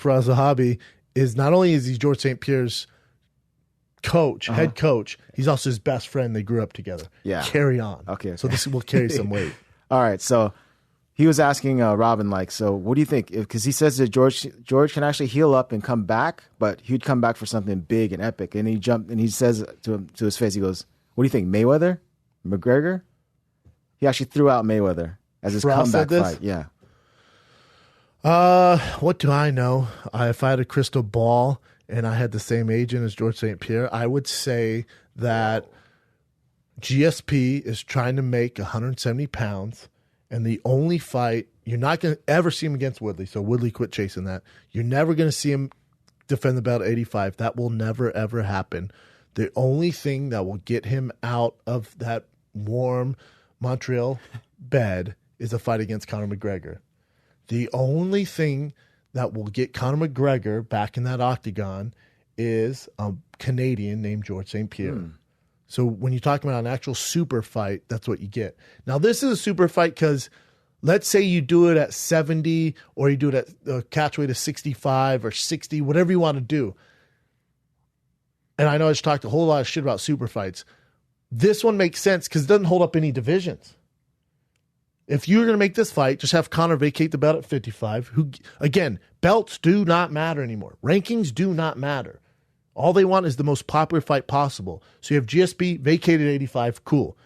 Faraz Zahabi is not only is he George St-Pierre's coach, head coach, he's also his best friend. They grew up together. Yeah. Carry on. Okay. So this will carry some weight. All right. So he was asking Robin, so what do you think? Because he says that George can actually heal up and come back, but he'd come back for something big and epic. And he says to his face, he goes, "What do you think, Mayweather? McGregor?" He actually threw out Mayweather as his comeback fight. Yeah. What do I know? If I had a crystal ball and I had the same agent as George St-Pierre, I would say that GSP is trying to make 170 pounds, and the only fight, you're not going to ever see him against Woodley, so Woodley quit chasing that. You're never going to see him defend the belt at 85. That will never, ever happen. The only thing that will get him out of that warm Montreal bed is a fight against Conor McGregor. The only thing that will get Conor McGregor back in that octagon is a Canadian named George St-Pierre. So when you're talking about an actual super fight, that's what you get. Now, this is a super fight because let's say you do it at 70 or you do it at the catch weight of 65 or 60, whatever you want to do. And I know I just talked a whole lot of shit about super fights. This one makes sense because it doesn't hold up any divisions. If you're going to make this fight, just have Conor vacate the belt at 55. Who, again, belts do not matter anymore. Rankings do not matter. All they want is the most popular fight possible. So you have GSP vacated 85, cool.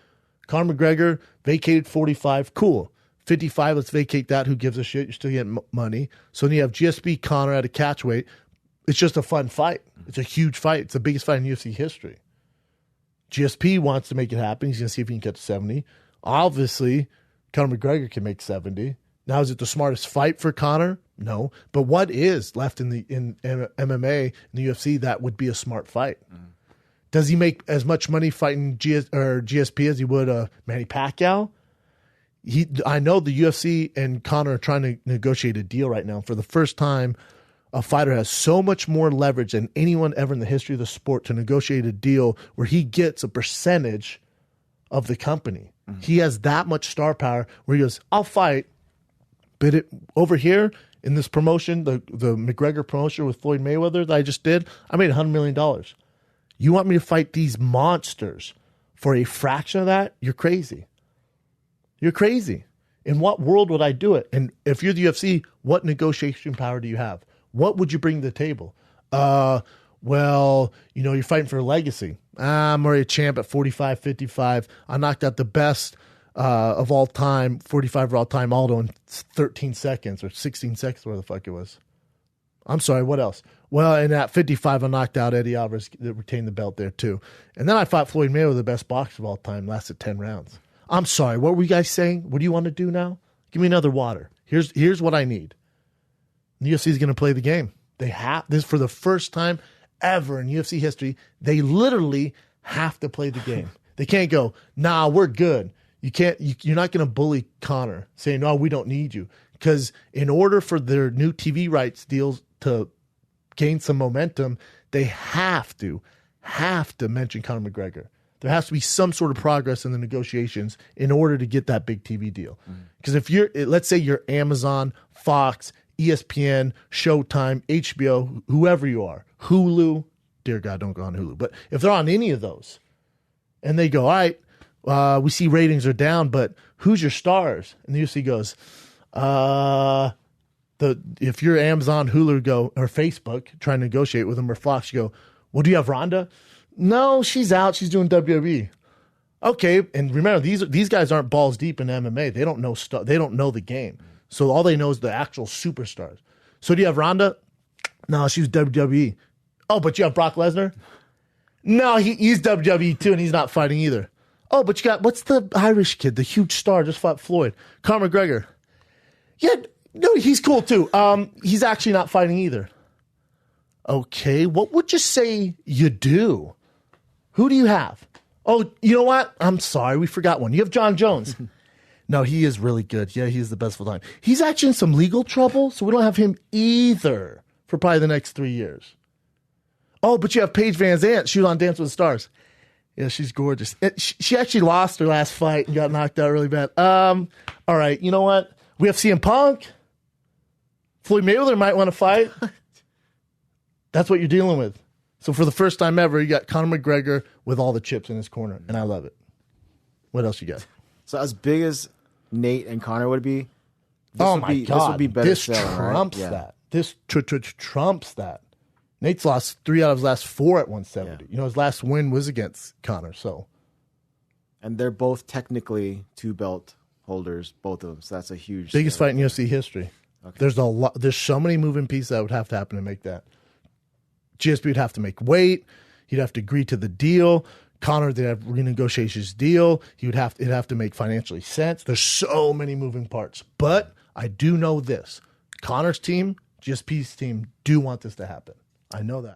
Conor McGregor vacated 45, cool. 55, let's vacate that. Who gives a shit? You're still getting money. So then you have GSP Conor at a catch weight. It's just a fun fight. It's a huge fight. It's the biggest fight in UFC history. GSP wants to make it happen. He's going to see if he can get to 70. Obviously, Conor McGregor can make 70. Now, is it the smartest fight for Conor? No. But what is left in MMA, in the UFC, that would be a smart fight? Does he make as much money fighting GSP as he would Manny Pacquiao? I know the UFC and Conor are trying to negotiate a deal right now. For the first time, a fighter has so much more leverage than anyone ever in the history of the sport to negotiate a deal where he gets a percentage of the company. He has that much star power where he goes, I'll fight, but over here in this promotion, the McGregor promotion with Floyd Mayweather that I just did, I made $100 million. You want me to fight these monsters for a fraction of that? You're crazy. You're crazy. In what world would I do it? And if you're the UFC, what negotiation power do you have? What would you bring to the table? Well, you're fighting for a legacy. I'm already a champ at 45, 55. I knocked out the best of all time, 45 of all time, Aldo in 13 seconds or 16 seconds, where the fuck it was. I'm sorry, what else? Well, and at 55, I knocked out Eddie Alvarez that retained the belt there too. And then I fought Floyd Mayweather, the best boxer of all time, lasted 10 rounds. I'm sorry, what were you guys saying? What do you want to do now? Give me another water. Here's what I need. The UFC is going to play the game. They have this for the first time ever in UFC history. They literally have to play the game. They can't go, nah, we're good. You can't. You're not going to bully Conor saying, no, we don't need you. Because in order for their new TV rights deals to gain some momentum, they have to mention Conor McGregor. There has to be some sort of progress in the negotiations in order to get that big TV deal. Because if let's say you're Amazon, Fox, ESPN, Showtime, HBO, whoever you are, Hulu, dear God, don't go on Hulu. But if they're on any of those and they go, all right, we see ratings are down, but who's your stars? And the UFC goes, if you're Amazon, Hulu, go, or Facebook, try to negotiate with them, or Fox, you go, well, do you have Rhonda? No, she's out. She's doing WWE. Okay, and remember, these guys aren't balls deep in MMA. They don't know stuff. They don't know the game. So all they know is the actual superstars. So do you have Rhonda? No, she's WWE. Oh, but you have Brock Lesnar? No, he's WWE too, and he's not fighting either. Oh, but you got, what's the Irish kid, the huge star, just fought Floyd? Conor McGregor. Yeah, no, he's cool too. He's actually not fighting either. Okay, what would you say you do? Who do you have? Oh, you know what? I'm sorry, we forgot one. You have John Jones. No, he is really good. Yeah, he's the best of all time. He's actually in some legal trouble, so we don't have him either for probably the next 3 years. Oh, but you have Paige Van Zandt. She was on Dance with the Stars. Yeah, she's gorgeous. She actually lost her last fight and got knocked out really bad. All right, you know what? We have CM Punk. Floyd Mayweather might want to fight. That's what you're dealing with. So for the first time ever, you got Conor McGregor with all the chips in his corner, and I love it. What else you got? So as big as Nate and Conor would be, This would be better this selling, trumps right? that. This trumps that. Nate's lost 3 out of his last 4 at 170. Yeah. You know, his last win was against Conor. So, and they're both technically 2 belt holders, both of them. So that's a huge biggest fight in UFC history. Okay. There's a lot. There's so many moving pieces that would have to happen to make that. GSP would have to make weight. He'd have to agree to the deal. Conor, they'd have renegotiate his deal. It'd have to make financially sense. There's so many moving parts. But I do know this: Conor's team, GSP's team, do want this to happen. I know that.